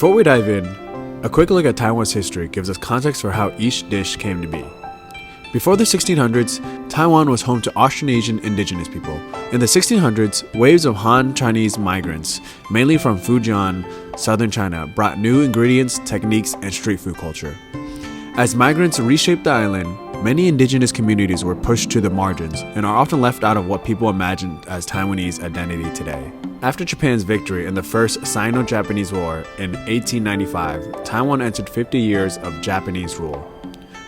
Before we dive in, a quick look at Taiwan's history gives us context for how each dish came to be. Before the 1600s, Taiwan was home to Austronesian Indigenous people. In the 1600s, waves of Han Chinese migrants, mainly from Fujian, southern China, brought new ingredients, techniques, and street food culture. As migrants reshaped the island, many indigenous communities were pushed to the margins and are often left out of what people imagine as Taiwanese identity today. After Japan's victory in the First Sino-Japanese War in 1895, Taiwan entered 50 years of Japanese rule.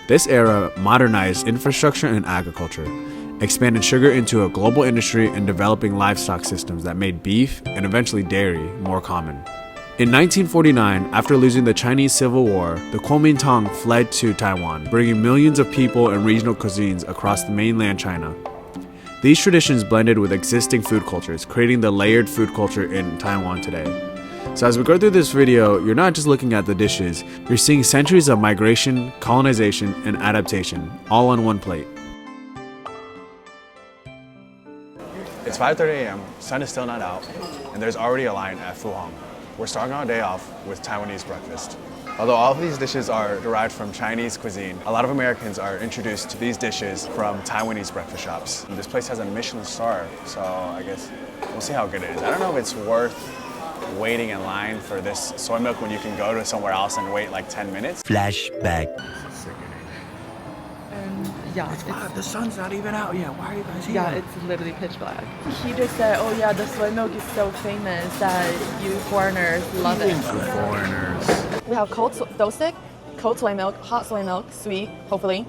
This era modernized infrastructure and agriculture, expanded sugar into a global industry, and developing livestock systems that made beef and eventually dairy more common. In 1949, after losing the Chinese Civil War, the Kuomintang fled to Taiwan, bringing millions of people and regional cuisines across the mainland China. These traditions blended with existing food cultures, creating the layered food culture in Taiwan today. So as we go through this video, you're not just looking at the dishes, you're seeing centuries of migration, colonization, and adaptation, all on one plate. It's 5:30 a.m., sun is still not out, and there's already a line at Fu Hong. We're starting our day off with Taiwanese breakfast. Although all of these dishes are derived from Chinese cuisine, a lot of Americans are introduced to these dishes from Taiwanese breakfast shops. This place has a Michelin star, so I guess we'll see how good it is. I don't know if it's worth waiting in line for this soy milk when you can go to somewhere else and wait like 10 minutes. Flashback. The sun's not even out yet. Why are you guys here? Yeah, it's literally pitch black. He just said, oh yeah, the soy milk is so famous that you foreigners love it. Foreigners. We have cold dough stick, cold soy milk, hot soy milk, sweet, hopefully.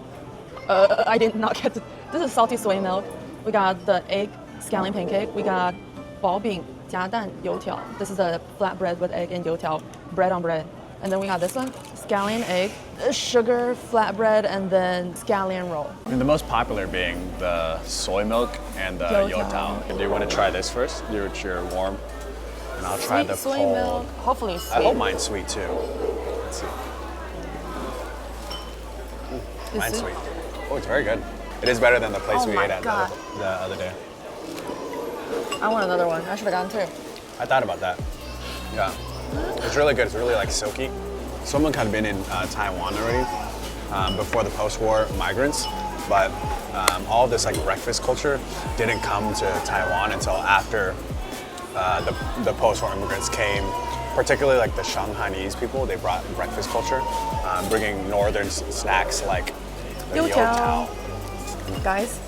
I did not get this is salty soy milk. We got the egg scallion pancake. We got 薄饼加蛋油条. This is a flatbread with egg and 油条, bread on bread. And then we got this one, scallion egg, sugar flatbread, and then scallion roll. I mean, the most popular being the soy milk and the youtiao. Do you want to try this first? You're warm. And I'll try the soy cold. milk, hopefully sweet. I hope mine's sweet too. Let's see. Mine's sweet. Oh, it's very good. It is better than the place we ate at the other day. I want another one. I should have gotten two. I thought about that. Yeah. It's really good. It's really like silky. Someone had been in Taiwan already before the post-war migrants, but all this like breakfast culture didn't come to Taiwan until after the post-war immigrants came. Particularly like the Shanghainese people, they brought breakfast culture, bringing northern snacks like the youtiao. Guys,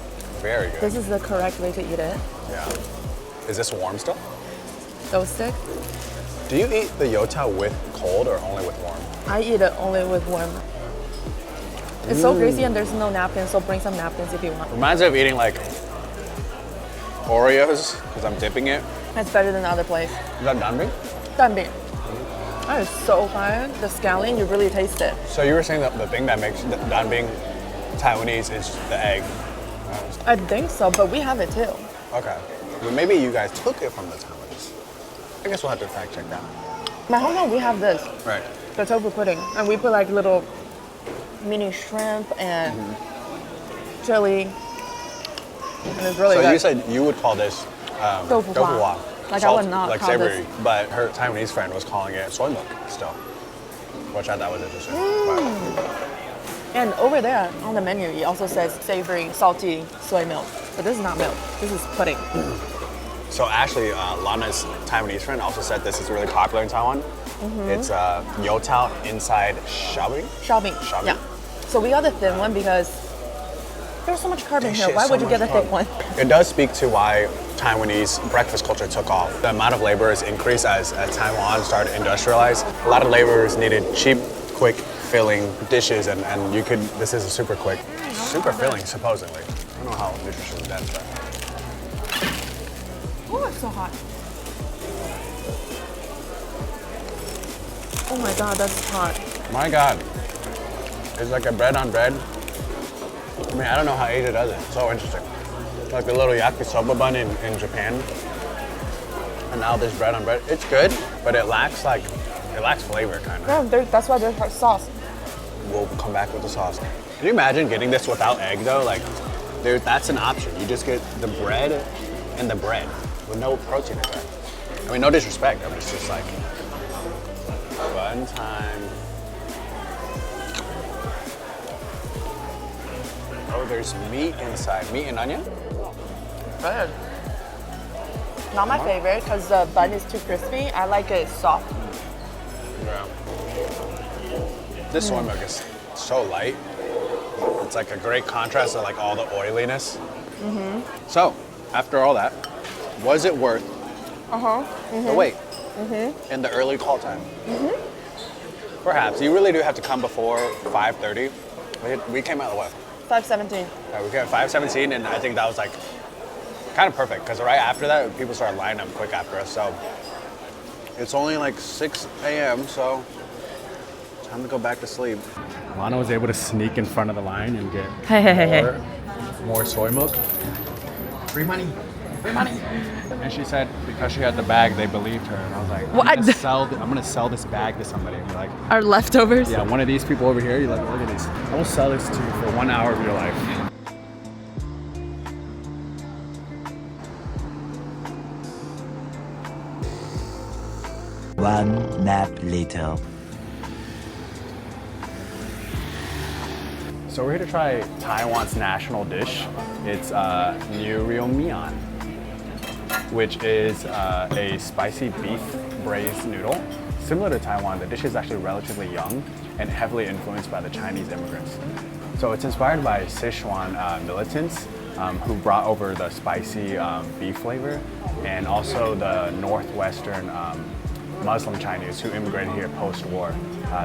very good. this is the correct way to eat it. Yeah. Is this warm still? Dough stick. Do you eat the youtiao with cold or only with warm? I eat it only with warm. It's so greasy and there's no napkins, so bring some napkins if you want. Reminds me of eating like Oreos because I'm dipping it. It's better than the other place. Is that danbing? Danbing. That is so fire. The scallion, you really taste it. So you were saying that the thing that makes danbing Taiwanese is the egg. I think so, but we have it too. Okay. Well, maybe you guys took it from the Taiwanese. I guess we'll have to fact check that. My hometown, we have this. Right. The tofu pudding. And we put like little mini shrimp and chili. And it's really good. So you said you would call this tofu hua. Like I would not like call savory, this. but her Taiwanese friend was calling it soy milk still, which I thought was interesting. And over there on the menu, it also says savory, salty soy milk. But this is not milk. This is pudding. So Ashley, Lana's Taiwanese friend, also said this is really popular in Taiwan. It's youtiao inside xiaobing. Xiaobing. Yeah. So we got the thin one because there's so much carb in here. Why would you get the thick one? It does speak to why Taiwanese breakfast culture took off. The amount of laborers increased as Taiwan started to industrialize. A lot of laborers needed cheap, quick, filling dishes, and this is a super quick, super filling, supposedly. I don't know how nutritious that is, but. Oh, it's so hot. Oh my god, that's hot. My god. It's like a bread on bread. I mean, I don't know how Asia does it. It's so interesting. Like the little yakisoba bun in Japan. And now this bread on bread. It's good, but it lacks flavor, kind of. Yeah, that's why there's sauce. We'll come back with the sauce. Can you imagine getting this without egg, though? Like, that's an option. You just get the bread and the bread with no protein in there. I mean, no disrespect. I mean, it's just like, but one time. Oh, there's meat inside. Meat and onion? Good. Not my favorite because the bun is too crispy. I like it soft. Yeah. This soy milk is so light. It's like a great contrast to like all the oiliness. So, after all that, was it worth the wait in the early call time? Perhaps. You really do have to come before 5:30. We came out at what? 5:17. Yeah, we came at 5:17, and I think that was like kind of perfect because right after that, people started lining up quick after us. So it's only like 6 a.m. So time to go back to sleep. Lana was able to sneak in front of the line and get more soy milk. Free money. Free money. And she said because she had the bag, they believed her. And I was like, I'm gonna sell this bag to somebody. And you're like, Our leftovers? yeah, one of these people over here, you're like, look at these. I will sell this to you for 1 hour of your life. One nap later. So we're here to try Taiwan's national dish. It's Lu Rou Mian, which is a spicy beef braised noodle. Similar to Taiwan, the dish is actually relatively young and heavily influenced by the Chinese immigrants. So it's inspired by Sichuan militants who brought over the spicy beef flavor, and also the northwestern Muslim Chinese who immigrated here post-war.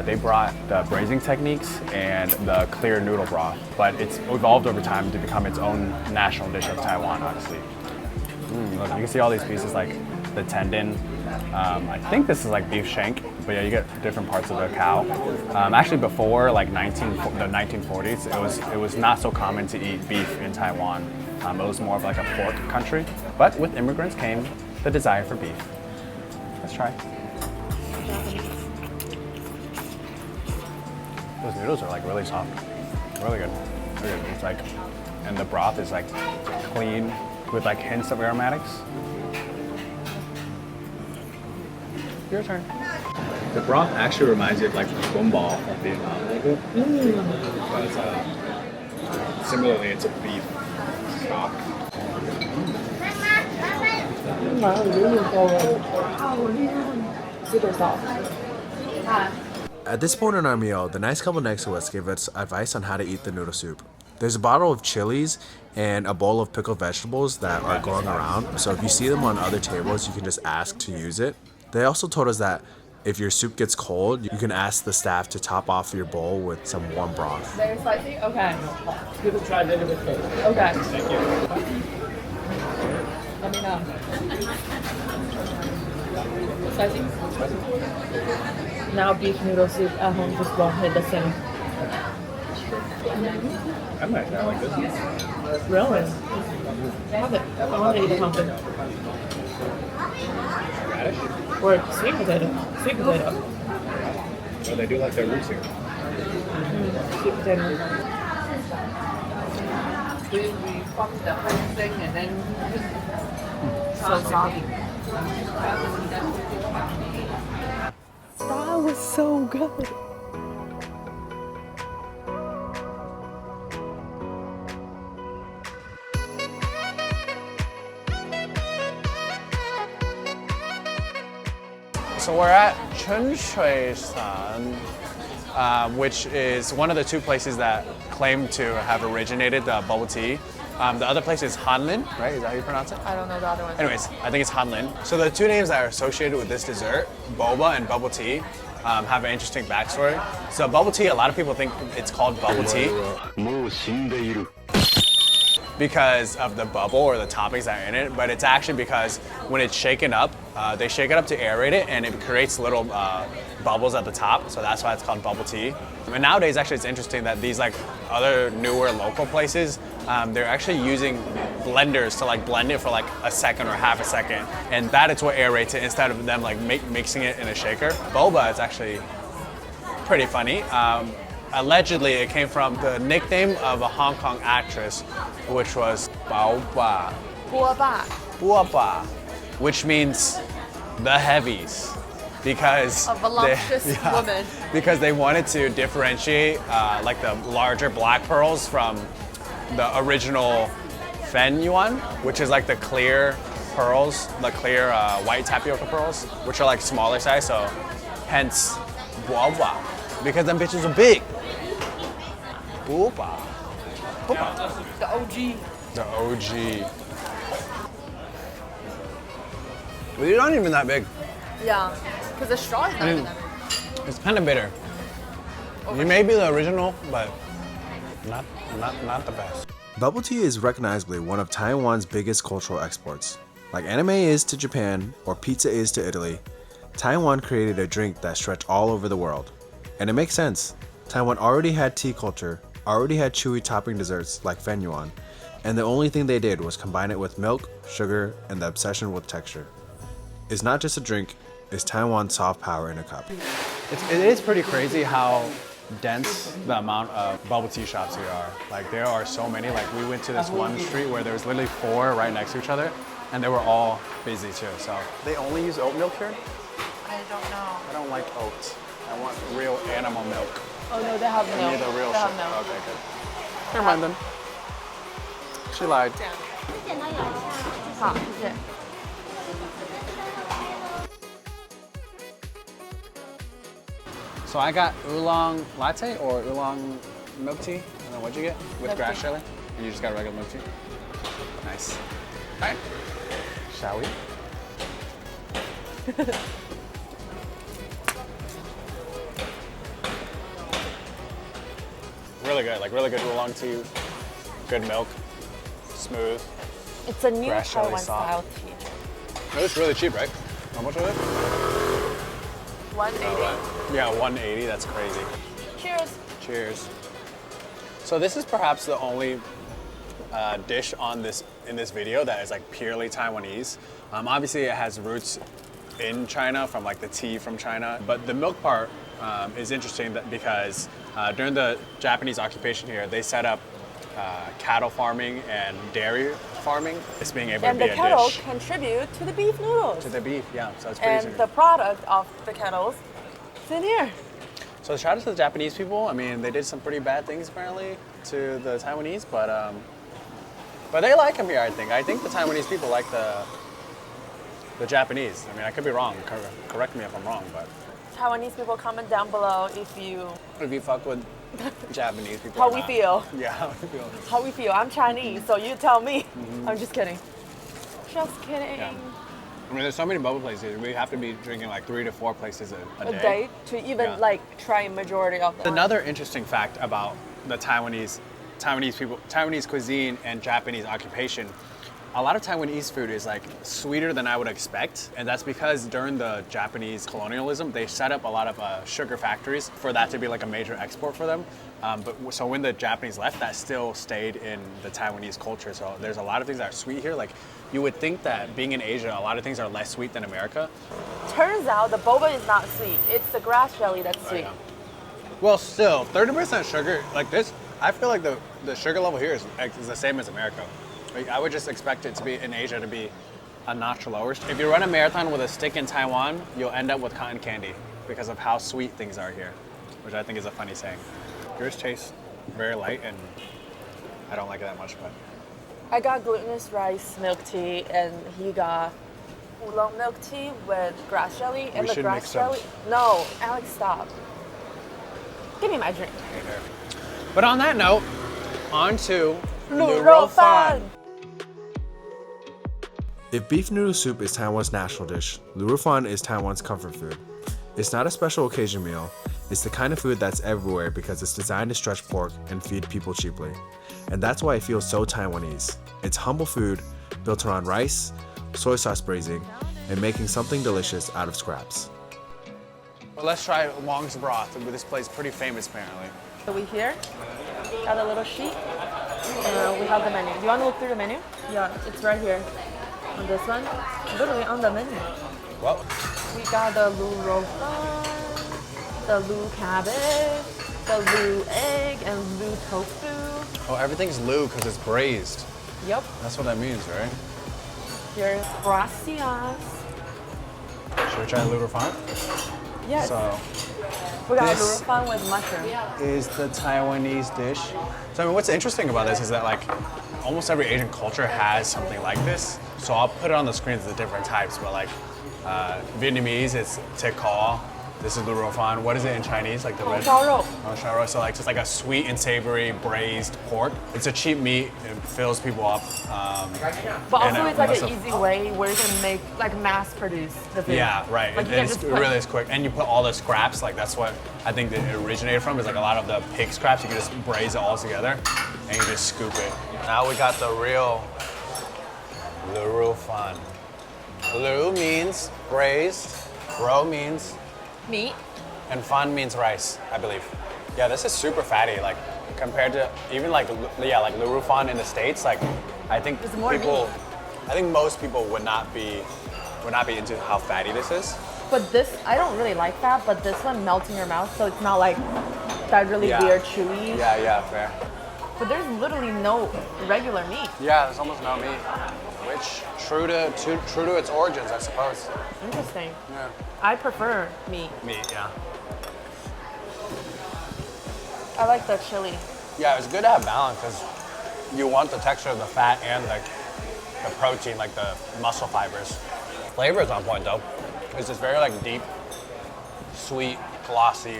They brought the braising techniques and the clear noodle broth, but it's evolved over time to become its own national dish of Taiwan, honestly. Look, you can see all these pieces like the tendon. I think this is like beef shank, but yeah, you get different parts of the cow. Actually, before like the 1940s, it was not so common to eat beef in Taiwan. It was more of like a pork country, but with immigrants came the desire for beef. Let's try. Those noodles are like really soft, really good. Really good. It's like, and the broth is like clean with like hints of aromatics. Your turn. The broth actually reminds you of like gumball from Vietnam. But it's similarly, it's a beef stock. Super soft. At this point in our meal, the nice couple next to us gave us advice on how to eat the noodle soup. There's a bottle of chilies and a bowl of pickled vegetables that are going around, so if you see them on other tables, you can just ask to use it. They also told us that if your soup gets cold, you can ask the staff to top off your bowl with some warm broth. Very spicy? Okay. Give it a try later with cake. Okay. Thank you. Let me know. Spicy? Now beef noodle soup at home just won't hit the same. I might not like this. Really? Have it. I want to eat a pumpkin. Radish? Or sweet potato. Sweet potato. Well, they do like their roots here. Sweet potato. So soggy. That was so good. So we're at Chenshui-san, which is one of the two places that claim to have originated the bubble tea. The other place is Hanlin, right? Is that how you pronounce it? I don't know the other one. Anyways, I think it's Hanlin. So the two names that are associated with this dessert, boba and bubble tea, have an interesting backstory. So bubble tea, a lot of people think it's called bubble tea because of the bubble or the toppings that are in it, but it's actually because when it's shaken up, they shake it up to aerate it and it creates little bubbles at the top, so that's why it's called bubble tea. And nowadays, actually, it's interesting that these like other newer local places, they're actually using blenders to like blend it for like a second or half a second, and that is what aerates it instead of them like mixing it in a shaker. Boba is actually pretty funny. Allegedly, it came from the nickname of a Hong Kong actress, which was Boba, Boba. Boba, which means the heavies. because A voluptuous woman. because they wanted to differentiate like the larger black pearls from the original Fen Yuan, which is like the clear pearls, the clear white tapioca pearls, which are like smaller size, so hence Boba, because them bitches are big. Boba. Boba. The OG. The OG. Well, you're not even that big. Yeah, because the straw is not even that big. It's kind of bitter. You may be the original, but not the best. Bubble tea is recognizably one of Taiwan's biggest cultural exports. Like anime is to Japan or pizza is to Italy, Taiwan created a drink that stretched all over the world. And it makes sense. Taiwan already had tea culture, already had chewy topping desserts like Fen Yuan, and the only thing they did was combine it with milk, sugar, and the obsession with texture. It's not just a drink, it's Taiwan's soft power in a cup. It is pretty crazy how dense the amount of bubble tea shops here are. Like there are so many. Like we went to this one street where there was literally 4 right next to each other, and they were all busy too. So they only use oat milk here? I don't know. I don't like oat. I want real animal milk. Oh no, they have milk. I need the real they shit. have milk. Okay, good. Never mind then. She lied. 好，谢谢。 So I got oolong latte or oolong milk tea. I don't know, what'd you get? With Milk grass tea. jelly? And you just got regular milk tea? Nice. All right. Shall we? Really good, like really good oolong tea. Good milk, smooth. It's a new Grass jelly Taiwan style soft. tea. It was really cheap, right? How much was it? 180. Yeah, 180, that's crazy. Cheers. Cheers. So this is perhaps the only dish in this video that is like purely Taiwanese. Obviously it has roots in China from like the tea from China, but the milk part is interesting because during the Japanese occupation here, they set up cattle farming and dairy farming. It's being able And to the be a kettle dish. contribute to the beef noodles. To the beef, yeah, so it's pretty And the product of the kettles is in here. So shout out to the Japanese people. I mean, they did some pretty bad things apparently to the Taiwanese, but they like them here. I think the Taiwanese people like the Japanese. I mean, I could be wrong. Correct me if I'm wrong, but Taiwanese people, comment down below if you fuck with Japanese people. how or we not. feel. Yeah, how we feel. How we feel. I'm Chinese, so you tell me. I'm just kidding. Just kidding. Yeah. I mean, there's so many bubble places. We have to be drinking like 3 to 4 places a A day to even Yeah. like try a majority of them. Another interesting fact about the Taiwanese people, Taiwanese cuisine and Japanese occupation, a lot of Taiwanese food is like sweeter than I would expect, and that's because during the Japanese colonialism, they set up a lot of sugar factories for that to be like a major export for them. So when the Japanese left, that still stayed in the Taiwanese culture. So there's a lot of things that are sweet here. Like you would think that being in Asia, a lot of things are less sweet than America. Turns out the boba is not sweet. It's the grass jelly that's sweet. Yeah. Well, still, 30% sugar, like this, I feel like the sugar level here is the same as America. Like, I would just expect it to be in Asia to be a notch lower. If you run a marathon with a stick in Taiwan, you'll end up with cotton candy because of how sweet things are here, which I think is a funny saying. Yours tastes very light, and I don't like it that much, but. I got glutinous rice milk tea, and he got oolong milk tea with grass jelly. And We the should grass mix them. jelly. No, Alex, stop. Give me my drink. But on that note, on to Lu Rou Fan. If beef noodle soup is Taiwan's national dish, Lu Rou Fan is Taiwan's comfort food. It's not a special occasion meal, it's the kind of food that's everywhere because it's designed to stretch pork and feed people cheaply. And that's why it feels so Taiwanese. It's humble food built around rice, soy sauce braising, and making something delicious out of scraps. Well, let's try Wong's broth. This place is pretty famous apparently. So we here got a little sheet, and we have the menu. Do you want to look through the menu? Yeah, it's right here. On this one, literally on the menu. Well, We got the Lu Rou Fan, the Lu cabbage, the Lu egg, and Lu tofu. oh, everything's Lu because it's braised. Yep. That's what that means, right? Here's gracias. Should we try Lu Rou Fan? Yes. So We got this- Lu Rou Fan with mushroom. is the Taiwanese dish. So I mean, what's interesting about this is that like almost every Asian culture has something like this. So I'll put it on the screens the different types, but like Vietnamese, it's Te Cao. This is Lu Rou Fan. What is it in Chinese? Like the red. 红烧肉. Oh, shao rou. So like just like a sweet and savory braised pork. It's a cheap meat. It fills people up. But And also it it's like must an have- easy way where you can make, like mass produce the food. Yeah, right. Like you can It just put- really is quick. And you put all the scraps, like that's what I think that it originated from, is like a lot of the pig scraps, you can just braise it all together and you just scoop it. Now we got the real Lu Rou Fan. Lu means braised, Rou means, meat. and Fan means rice, I believe. Yeah, this is super fatty, like compared to even like, like Lu Rou Fan in the States, like I think There's more people, meat. I think most people would not be into how fatty this is. But this, I don't really like that, but this one melts in your mouth, so it's not like that really Yeah. weird chewy. Yeah, fair. But there's literally no regular meat. Yeah, there's almost no meat, which true to its origins, I suppose. Interesting. Yeah. I prefer meat. Meat, yeah. I like the chili. Yeah, it's good to have balance because you want the texture of the fat and the protein, like the muscle fibers. Flavor is on point though. It's just very like deep, sweet, glossy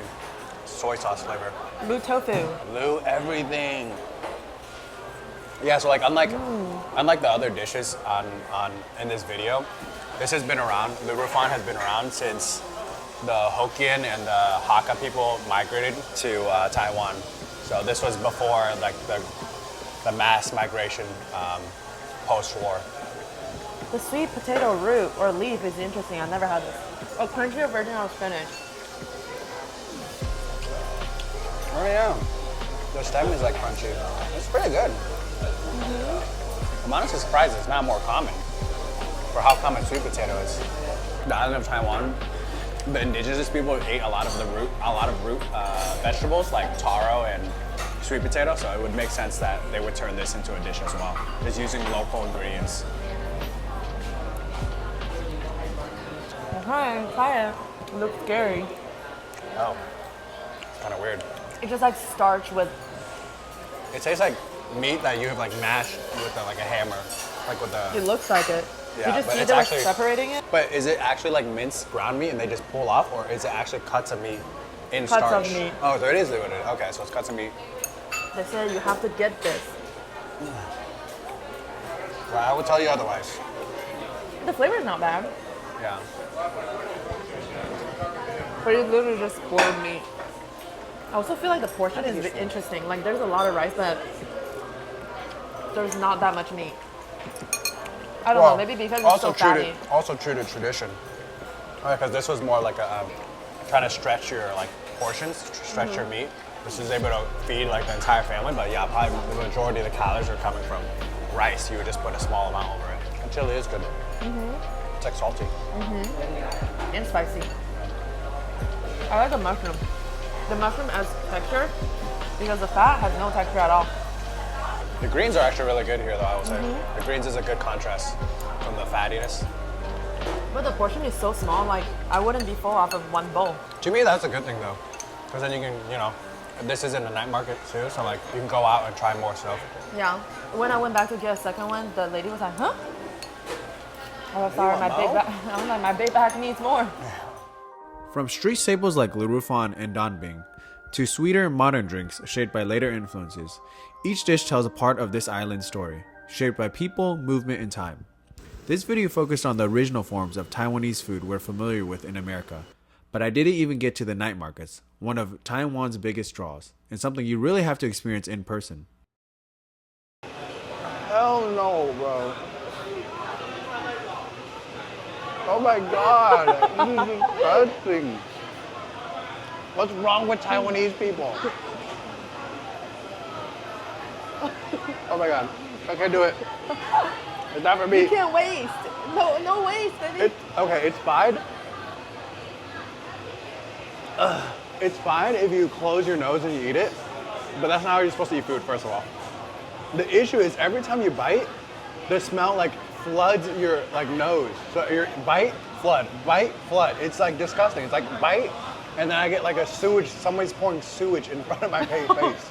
soy sauce flavor. Lu tofu. Lu everything. Yeah, so like unlike the other dishes in this video, this has been around. Lu Rou Fan has been around since the Hokkien and the Hakka people migrated to Taiwan. So this was before like the mass migration post-war. The sweet potato root or leaf is interesting. I've never had this. A crunchier version of spinach. Oh yeah, the stem is like crunchy. It's pretty good. I'm honestly surprised it's not more common for how common sweet potato is. The island of Taiwan, the indigenous people ate a lot of root vegetables like taro and sweet potato, so it would make sense that they would turn this into a dish as well, just using local ingredients. Okay, try it. It looks scary. Oh, it's kind of weird. It's just like starch with. It tastes like meat that you have like mashed with like a hammer, like with It the. looks like it. Yeah, you just but see it's they're actually- separating it. But is it actually like minced ground meat and they just pull off, or is it actually cuts of meat in Cuts of starch? meat. Oh, so it is liquid. Okay, so it's cuts of meat. They said you have to get this. Well, I would tell you otherwise. The flavor is not bad, Yeah. but it's literally just boiled meat. I also feel like the portion is interesting. Like there's a lot of rice, but there's not that much meat. I don't know, maybe because it's so fatty. Also true to tradition. Because this was more like a trying to stretch your like portions, stretch your meat. This is able to feed like the entire family, but yeah, probably the majority of the calories are coming from rice. You would just put a small amount over it. And chili is good. It's like salty. And spicy. I like the mushroom. The mushroom adds texture because the fat has no texture at all. The greens are actually really good here, though, I would say. The greens is a good contrast from the fattiness. But the portion is so small, like I wouldn't be full off of one bowl. To me, that's a good thing, though. Because then you can, this is in the night market, too, so, like, you can go out and try more stuff. Yeah. When I went back to get a second one, the lady was like, huh? I was sorry, want my big more? bag. I was like, my big bag needs more. From street staples like Lu Rou Fan and Danbing, to sweeter modern drinks shaped by later influences, each dish tells a part of this island's story, shaped by people, movement, and time. This video focused on the original forms of Taiwanese food we're familiar with in America, but I didn't even get to the night markets, one of Taiwan's biggest draws, and something you really have to experience in person. Hell no, bro. Oh my god, this is disgusting. What's wrong with Taiwanese people? Oh my god, I can't do it. It's not for me. You can't waste. No waste, baby. It's fine. It's fine if you close your nose and you eat it, but that's not how you're supposed to eat food, first of all. The issue is every time you bite, the smell like floods your like nose. So your bite, flood, bite, flood. It's like disgusting. It's like bite, and then I get like a sewage. Somebody's pouring sewage in front of my face.